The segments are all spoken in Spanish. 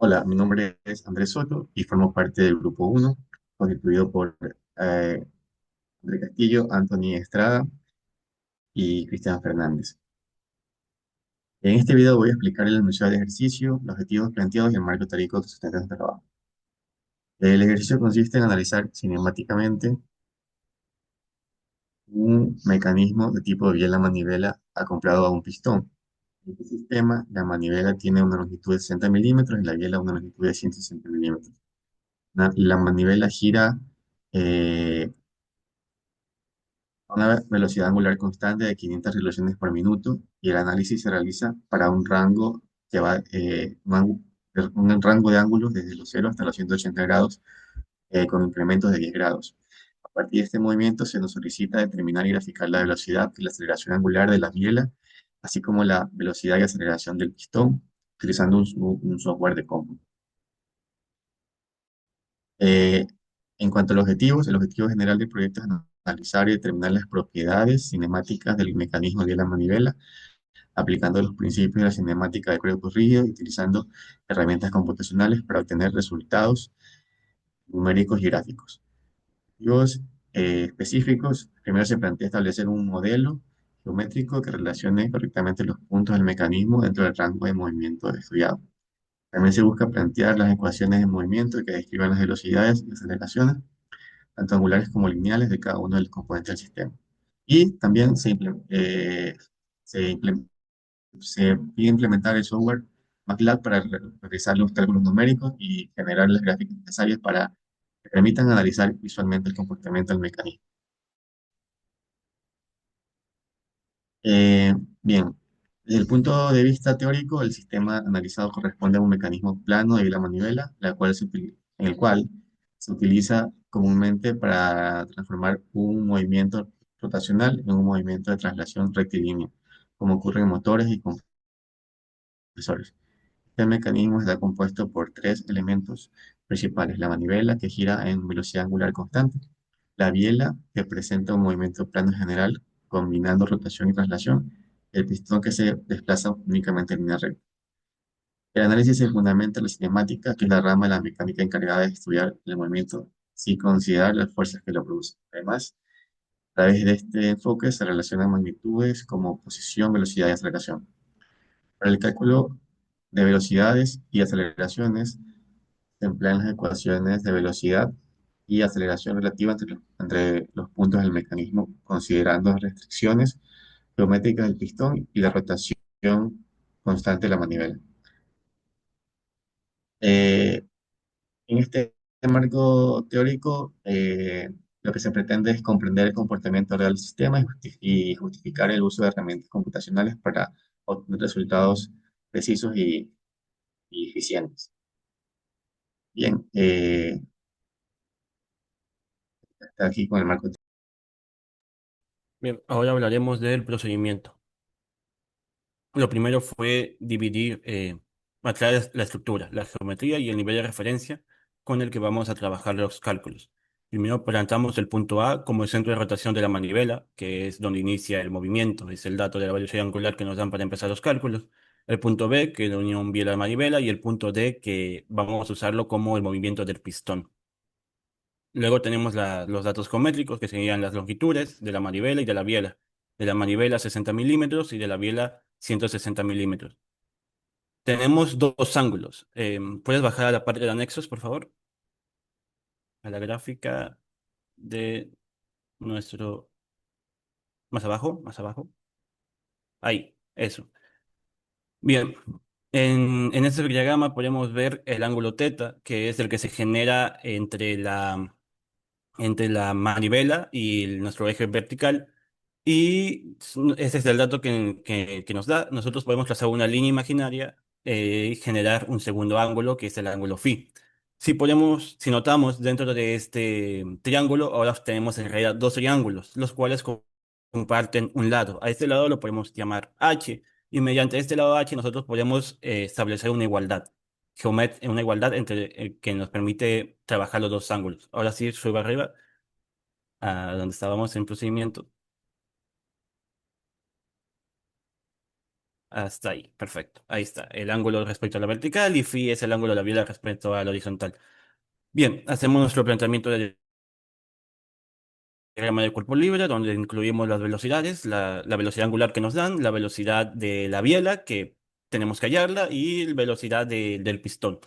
Hola, mi nombre es Andrés Soto y formo parte del Grupo uno, constituido por André Castillo, Anthony Estrada y Cristian Fernández. En este video voy a explicar el enunciado de ejercicio, los objetivos planteados y el marco teórico que sustenta este trabajo. El ejercicio consiste en analizar cinemáticamente un mecanismo de tipo biela-manivela acoplado a un pistón. En este sistema, la manivela tiene una longitud de 60 milímetros y la biela una longitud de 160 milímetros. La manivela gira eh, a una velocidad angular constante de 500 revoluciones por minuto y el análisis se realiza para un rango que va un rango de ángulos desde los 0 hasta los 180 grados con incrementos de 10 grados. A partir de este movimiento se nos solicita determinar y graficar la velocidad y la aceleración angular de la biela, así como la velocidad y aceleración del pistón, utilizando un software de cómputo. Eh, en cuanto a los objetivos, el objetivo general del proyecto es analizar y determinar las propiedades cinemáticas del mecanismo de la manivela, aplicando los principios de la cinemática de cuerpo rígido y utilizando herramientas computacionales para obtener resultados numéricos y gráficos. Objetivos específicos, primero se plantea establecer un modelo geométrico que relacione correctamente los puntos del mecanismo dentro del rango de movimiento estudiado. También se busca plantear las ecuaciones de movimiento que describan las velocidades y aceleraciones tanto angulares como lineales de cada uno de los componentes del sistema. Y también se, imple- se pide implementar el software MATLAB para realizar los cálculos numéricos y generar las gráficas necesarias para que permitan analizar visualmente el comportamiento del mecanismo. Eh, Bien, desde el punto de vista teórico, el sistema analizado corresponde a un mecanismo plano de la manivela, en el cual se utiliza comúnmente para transformar un movimiento rotacional en un movimiento de traslación rectilíneo, como ocurre en motores y compresores. Este mecanismo está compuesto por tres elementos principales: la manivela, que gira en velocidad angular constante; la biela, que presenta un movimiento plano general, combinando rotación y traslación; el pistón, que se desplaza únicamente en línea recta. El análisis se fundamenta en la cinemática, que es la rama de la mecánica encargada de estudiar el movimiento sin considerar las fuerzas que lo producen. Además, a través de este enfoque se relacionan magnitudes como posición, velocidad y aceleración. Para el cálculo de velocidades y aceleraciones se emplean las ecuaciones de velocidad y aceleración relativa entre los puntos del mecanismo, considerando restricciones geométricas del pistón y la rotación constante de la manivela. Eh, en este marco teórico, lo que se pretende es comprender el comportamiento real del sistema y justificar el uso de herramientas computacionales para obtener resultados precisos y eficientes. Bien, hasta aquí con el marco. Bien, ahora hablaremos del procedimiento. Lo primero fue dividir, aclarar la estructura, la geometría y el nivel de referencia con el que vamos a trabajar los cálculos. Primero plantamos el punto A como el centro de rotación de la manivela, que es donde inicia el movimiento, es el dato de la velocidad angular que nos dan para empezar los cálculos. El punto B, que es la unión biela-manivela, y el punto D, que vamos a usarlo como el movimiento del pistón. Luego tenemos los datos geométricos, que serían las longitudes de la manivela y de la biela. De la manivela 60 milímetros y de la biela 160 milímetros. Tenemos dos ángulos. ¿Puedes bajar a la parte de anexos, por favor? A la gráfica de nuestro... Más abajo, más abajo. Ahí, eso. Bien. En este diagrama podemos ver el ángulo teta, que es el que se genera entre la manivela y nuestro eje vertical. Y ese es el dato que nos da. Nosotros podemos trazar una línea imaginaria y generar un segundo ángulo, que es el ángulo phi. Si notamos dentro de este triángulo, ahora tenemos en realidad dos triángulos, los cuales comparten un lado. A este lado lo podemos llamar H, y mediante este lado H nosotros podemos establecer una igualdad entre que nos permite trabajar los dos ángulos. Ahora sí, sube arriba a donde estábamos en procedimiento. Hasta ahí, perfecto. Ahí está. El ángulo respecto a la vertical y phi es el ángulo de la biela respecto a la horizontal. Bien, hacemos nuestro planteamiento del diagrama del cuerpo libre, donde incluimos las velocidades, la velocidad angular que nos dan, la velocidad de la biela, que tenemos que hallarla, y la velocidad del pistón.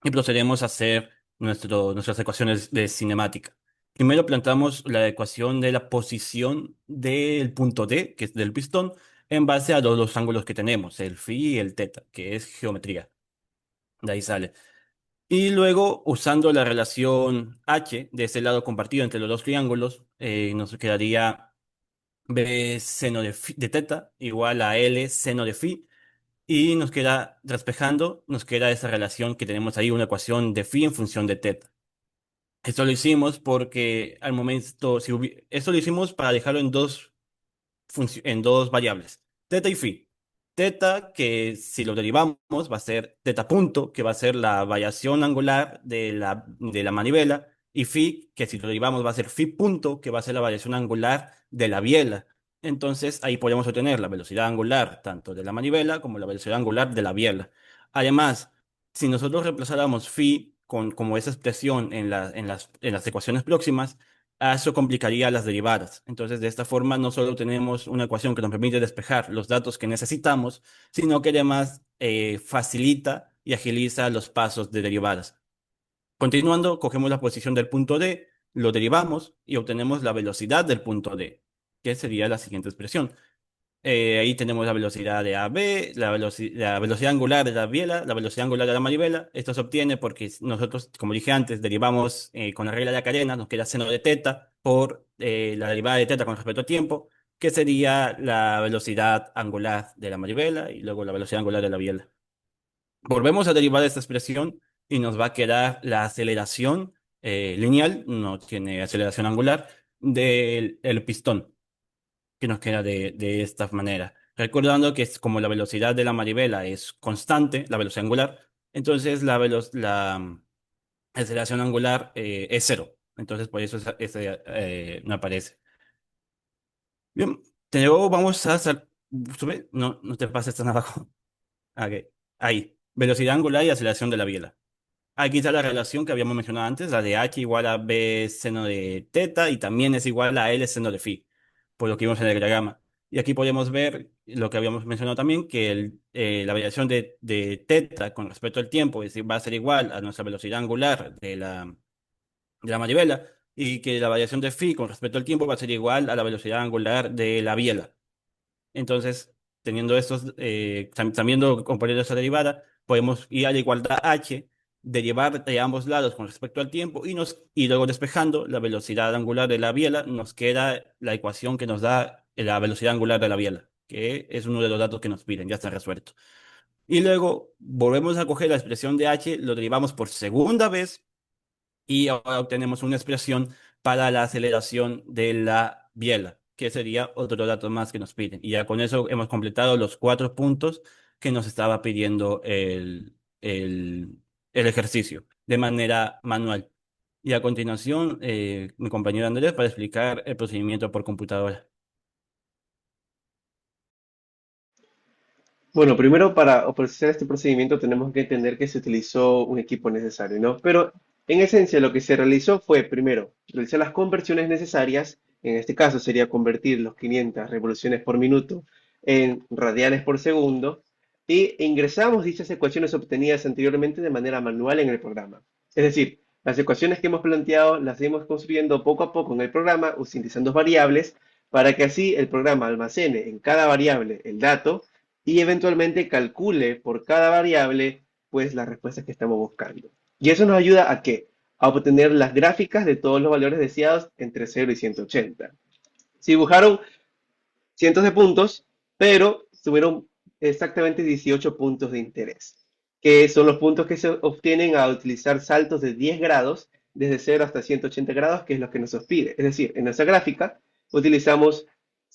Y procedemos a hacer nuestras ecuaciones de cinemática. Primero planteamos la ecuación de la posición del punto D, que es del pistón, en base a los ángulos que tenemos, el phi y el teta, que es geometría. De ahí sale. Y luego, usando la relación H de ese lado compartido entre los dos triángulos, nos quedaría B seno de teta igual a L seno de phi. Y nos queda, despejando, nos queda esa relación que tenemos ahí, una ecuación de phi en función de teta. Esto lo hicimos porque al momento, esto lo hicimos para dejarlo en dos variables, teta y phi. Teta, que si lo derivamos va a ser teta punto, que va a ser la variación angular de la manivela, y phi, que si lo derivamos va a ser phi punto, que va a ser la variación angular de la biela. Entonces ahí podemos obtener la velocidad angular tanto de la manivela como la velocidad angular de la biela. Además, si nosotros reemplazáramos phi como esa expresión en las ecuaciones próximas, eso complicaría las derivadas. Entonces, de esta forma, no solo tenemos una ecuación que nos permite despejar los datos que necesitamos, sino que además facilita y agiliza los pasos de derivadas. Continuando, cogemos la posición del punto D, lo derivamos y obtenemos la velocidad del punto D, que sería la siguiente expresión. Ahí tenemos la velocidad de AB, la velocidad angular de la biela, la velocidad angular de la manivela. Esto se obtiene porque nosotros, como dije antes, derivamos con la regla de la cadena, nos queda seno de teta por la derivada de teta con respecto al tiempo, que sería la velocidad angular de la manivela y luego la velocidad angular de la biela. Volvemos a derivar esta expresión y nos va a quedar la aceleración lineal, no tiene aceleración angular, del el pistón que nos queda de esta manera. Recordando que es como la velocidad de la manivela es constante, la velocidad angular, entonces la aceleración angular es cero. Entonces por eso no aparece. Bien, luego vamos a hacer... ¿Sube? No, no te pases tan abajo. Ok, ahí. Velocidad angular y aceleración de la biela. Aquí está la relación que habíamos mencionado antes, la de h igual a b seno de teta y también es igual a l seno de phi, por lo que vimos en el diagrama. Y aquí podemos ver lo que habíamos mencionado también, que la variación de teta con respecto al tiempo va a ser igual a nuestra velocidad angular de la manivela y que la variación de phi con respecto al tiempo va a ser igual a la velocidad angular de la biela. Entonces, teniendo estos, sabiendo componer esa derivada, podemos ir a la igualdad h, derivar de ambos lados con respecto al tiempo y luego despejando la velocidad angular de la biela, nos queda la ecuación que nos da la velocidad angular de la biela, que es uno de los datos que nos piden, ya está resuelto. Y luego volvemos a coger la expresión de h, lo derivamos por segunda vez y ahora obtenemos una expresión para la aceleración de la biela, que sería otro dato más que nos piden. Y ya con eso hemos completado los 4 puntos que nos estaba pidiendo el ejercicio de manera manual. Y a continuación, mi compañero Andrés para explicar el procedimiento por computadora. Bueno, primero para procesar este procedimiento tenemos que entender que se utilizó un equipo necesario, ¿no? Pero en esencia lo que se realizó fue primero realizar las conversiones necesarias, en este caso sería convertir los 500 revoluciones por minuto en radianes por segundo y ingresamos dichas ecuaciones obtenidas anteriormente de manera manual en el programa. Es decir, las ecuaciones que hemos planteado las hemos construyendo poco a poco en el programa utilizando variables para que así el programa almacene en cada variable el dato y eventualmente calcule por cada variable pues las respuestas que estamos buscando. Y eso nos ayuda a qué? A obtener las gráficas de todos los valores deseados entre 0 y 180. Se dibujaron cientos de puntos, pero tuvieron exactamente 18 puntos de interés, que son los puntos que se obtienen al utilizar saltos de 10 grados, desde 0 hasta 180 grados, que es lo que nos pide. Es decir, en nuestra gráfica utilizamos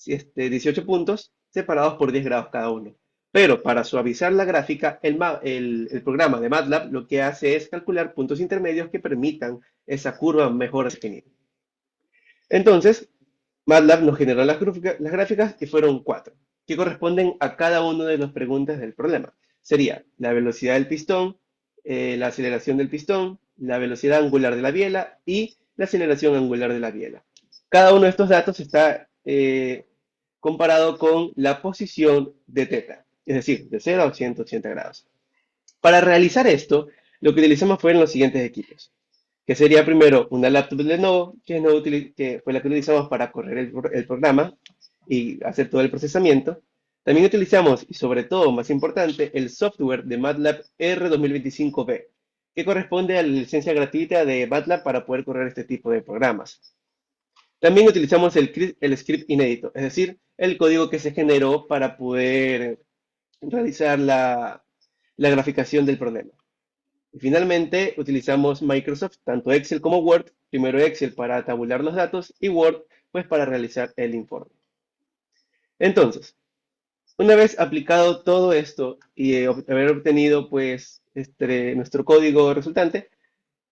18 puntos separados por 10 grados cada uno. Pero para suavizar la gráfica, el programa de MATLAB lo que hace es calcular puntos intermedios que permitan esa curva mejor definida. Entonces, MATLAB nos generó las gráficas y fueron 4. que corresponden a cada una de las preguntas del problema. Sería la velocidad del pistón, la aceleración del pistón, la velocidad angular de la biela y la aceleración angular de la biela. Cada uno de estos datos está comparado con la posición de teta, es decir, de 0 a 180 grados. Para realizar esto, lo que utilizamos fueron los siguientes equipos, que sería primero una laptop de Lenovo, que fue la que utilizamos para correr el programa y hacer todo el procesamiento. También utilizamos, y sobre todo, más importante, el software de MATLAB R2025B, que corresponde a la licencia gratuita de MATLAB para poder correr este tipo de programas. También utilizamos el script inédito, es decir, el código que se generó para poder realizar la graficación del problema. Y finalmente, utilizamos Microsoft, tanto Excel como Word. Primero Excel para tabular los datos y Word, pues para realizar el informe. Entonces, una vez aplicado todo esto y haber obtenido, pues, nuestro código resultante,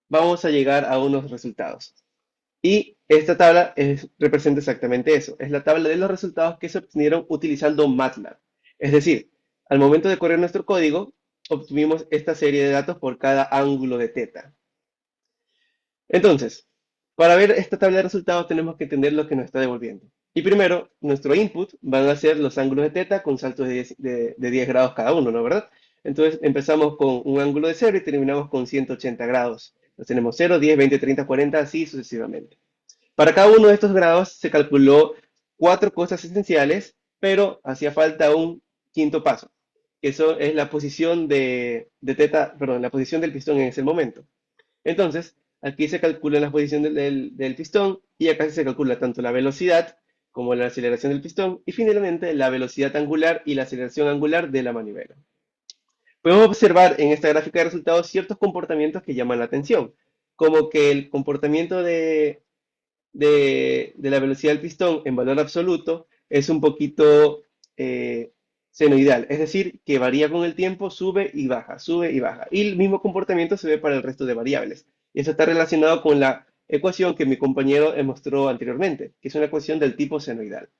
vamos a llegar a unos resultados. Y esta tabla representa exactamente eso. Es la tabla de los resultados que se obtuvieron utilizando MATLAB. Es decir, al momento de correr nuestro código, obtuvimos esta serie de datos por cada ángulo de teta. Entonces, para ver esta tabla de resultados tenemos que entender lo que nos está devolviendo. Y primero, nuestro input van a ser los ángulos de teta con saltos de 10 grados cada uno, ¿no? ¿Verdad? Entonces empezamos con un ángulo de 0 y terminamos con 180 grados. Entonces tenemos 0, 10, 20, 30, 40, así sucesivamente. Para cada uno de estos grados se calculó 4 cosas esenciales, pero hacía falta un quinto paso, que eso es la posición la posición del pistón en ese momento. Entonces, aquí se calcula la posición del pistón y acá se calcula tanto la velocidad como la aceleración del pistón y finalmente la velocidad angular y la aceleración angular de la manivela. Podemos observar en esta gráfica de resultados ciertos comportamientos que llaman la atención, como que el comportamiento de la velocidad del pistón en valor absoluto es un poquito senoidal, es decir, que varía con el tiempo, sube y baja, sube y baja. Y el mismo comportamiento se ve para el resto de variables. Y eso está relacionado con la ecuación que mi compañero mostró anteriormente, que es una ecuación del tipo senoidal.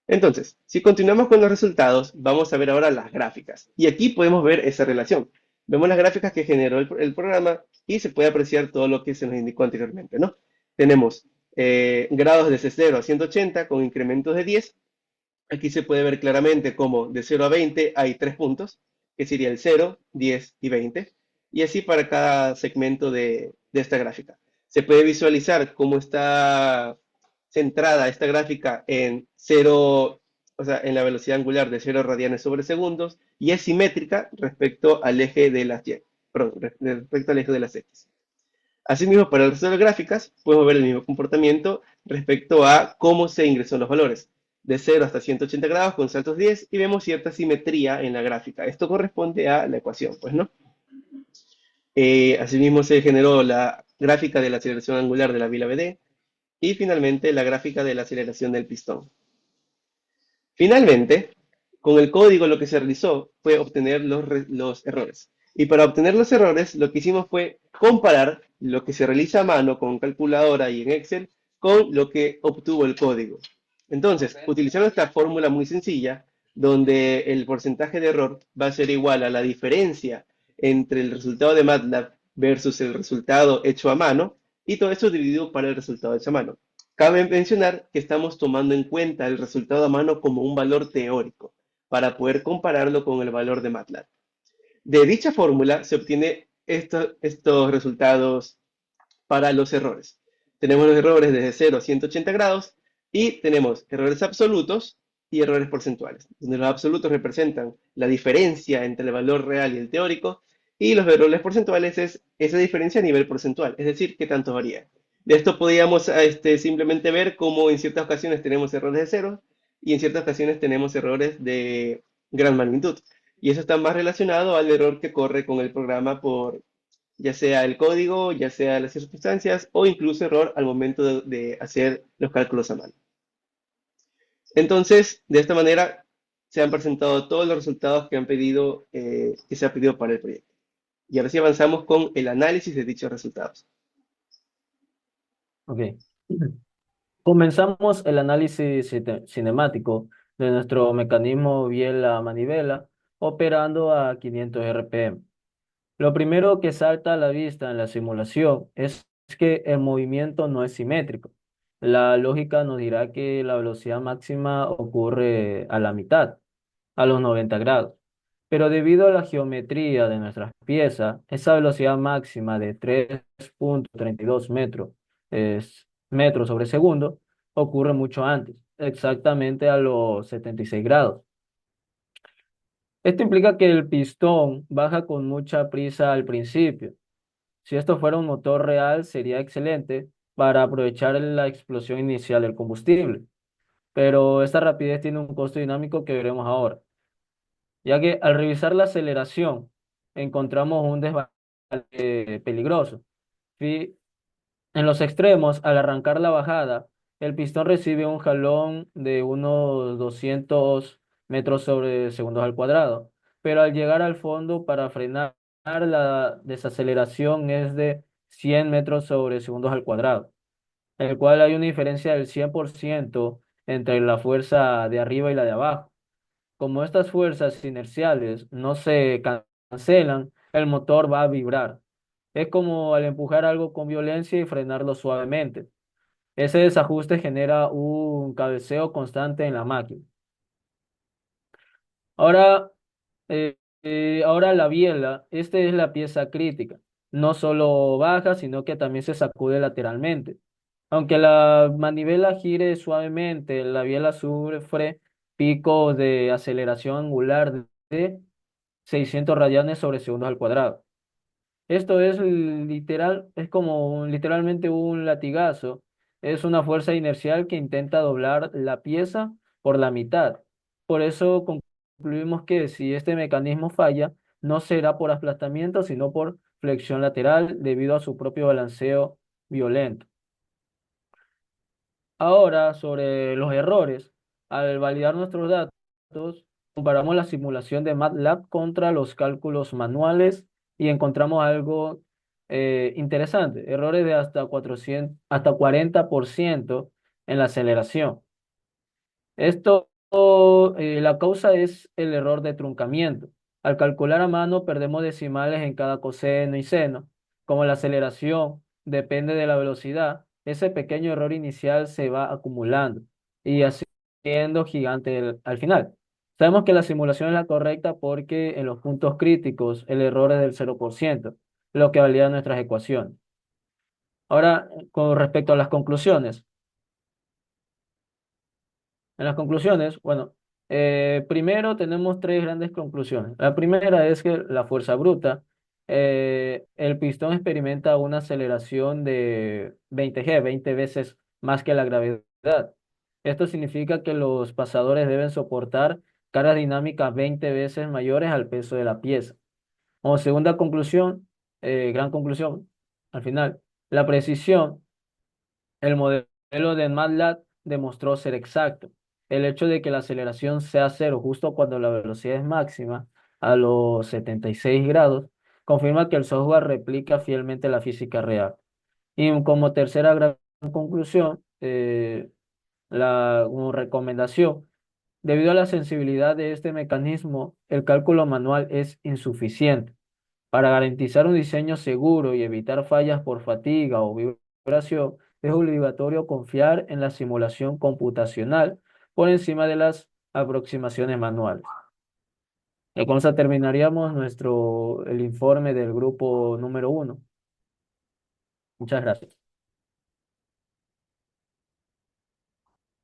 Entonces, si continuamos con los resultados, vamos a ver ahora las gráficas. Y aquí podemos ver esa relación. Vemos las gráficas que generó el programa y se puede apreciar todo lo que se nos indicó anteriormente, ¿no? Tenemos grados de 0 a 180 con incrementos de 10. Aquí se puede ver claramente cómo de 0 a 20 hay 3 puntos, que sería el 0, 10 y 20. Y así para cada segmento de esta gráfica. Se puede visualizar cómo está centrada esta gráfica en 0, o sea, en la velocidad angular de 0 radianes sobre segundos, y es simétrica respecto al eje de las Y, perdón, respecto al eje de las X. Asimismo, para el resto de las gráficas, podemos ver el mismo comportamiento respecto a cómo se ingresó los valores, de 0 hasta 180 grados con saltos 10, y vemos cierta simetría en la gráfica. Esto corresponde a la ecuación, pues, ¿no? Asimismo, se generó la gráfica de la aceleración angular de la vila BD, y finalmente la gráfica de la aceleración del pistón. Finalmente, con el código lo que se realizó fue obtener los errores. Y para obtener los errores, lo que hicimos fue comparar lo que se realiza a mano con calculadora y en Excel con lo que obtuvo el código. Entonces, utilizando esta fórmula muy sencilla, donde el porcentaje de error va a ser igual a la diferencia entre el resultado de MATLAB versus el resultado hecho a mano, y todo esto dividido para el resultado hecho a mano. Cabe mencionar que estamos tomando en cuenta el resultado a mano como un valor teórico, para poder compararlo con el valor de MATLAB. De dicha fórmula se obtiene estos resultados para los errores. Tenemos los errores desde 0 a 180 grados y tenemos errores absolutos y errores porcentuales, donde los absolutos representan la diferencia entre el valor real y el teórico, y los errores porcentuales es esa diferencia a nivel porcentual, es decir, qué tanto varía. De esto podríamos simplemente ver cómo en ciertas ocasiones tenemos errores de 0 y en ciertas ocasiones tenemos errores de gran magnitud. Y eso está más relacionado al error que corre con el programa por ya sea el código, ya sea las circunstancias o incluso error al momento de hacer los cálculos a mano. Entonces, de esta manera se han presentado todos los resultados que que se ha pedido para el proyecto. Y ahora sí avanzamos con el análisis de dichos resultados. Ok. Comenzamos el análisis cinemático de nuestro mecanismo biela-manivela operando a 500 RPM. Lo primero que salta a la vista en la simulación es que el movimiento no es simétrico. La lógica nos dirá que la velocidad máxima ocurre a la mitad, a los 90 grados. Pero debido a la geometría de nuestras piezas, esa velocidad máxima de 3,32 metros sobre segundo ocurre mucho antes, exactamente a los 76 grados. Esto implica que el pistón baja con mucha prisa al principio. Si esto fuera un motor real, sería excelente para aprovechar la explosión inicial del combustible, pero esta rapidez tiene un costo dinámico que veremos ahora, ya que al revisar la aceleración encontramos un desbalance peligroso. Fi- En los extremos, al arrancar la bajada, el pistón recibe un jalón de unos 200 metros sobre segundos al cuadrado, pero al llegar al fondo para frenar, la desaceleración es de 100 metros sobre segundos al cuadrado, en el cual hay una diferencia del 100% entre la fuerza de arriba y la de abajo. Como estas fuerzas inerciales no se cancelan, el motor va a vibrar. Es como al empujar algo con violencia y frenarlo suavemente. Ese desajuste genera un cabeceo constante en la máquina. Ahora, ahora la biela, esta es la pieza crítica. No solo baja, sino que también se sacude lateralmente. Aunque la manivela gire suavemente, la biela sufre picos de aceleración angular de 600 radianes sobre segundos al cuadrado. Esto es literal, es como literalmente un latigazo. Es una fuerza inercial que intenta doblar la pieza por la mitad. Por eso concluimos que si este mecanismo falla, no será por aplastamiento, sino por flexión lateral debido a su propio balanceo violento. Ahora, sobre los errores, al validar nuestros datos, comparamos la simulación de MATLAB contra los cálculos manuales y encontramos algo interesante, errores de hasta 400, hasta 40% en la aceleración. Esto, la causa es el error de truncamiento. Al calcular a mano, perdemos decimales en cada coseno y seno. Como la aceleración depende de la velocidad, ese pequeño error inicial se va acumulando y haciendo gigante al final. Sabemos que la simulación es la correcta porque en los puntos críticos el error es del 0%, lo que valida nuestras ecuaciones. Ahora, con respecto a las conclusiones. En las conclusiones, bueno, primero tenemos tres grandes conclusiones. La primera es que la fuerza bruta, el pistón experimenta una aceleración de 20 G, 20 veces más que la gravedad. Esto significa que los pasadores deben soportar cargas dinámicas 20 veces mayores al peso de la pieza. Como segunda conclusión, gran conclusión, al final, la precisión. El modelo de MATLAB demostró ser exacto. El hecho de que la aceleración sea cero justo cuando la velocidad es máxima, a los 76 grados, confirma que el software replica fielmente la física real. Y como tercera gran conclusión, como recomendación, debido a la sensibilidad de este mecanismo, el cálculo manual es insuficiente. Para garantizar un diseño seguro y evitar fallas por fatiga o vibración, es obligatorio confiar en la simulación computacional por encima de las aproximaciones manuales. Y con eso terminaríamos el informe del grupo número 1. Muchas gracias.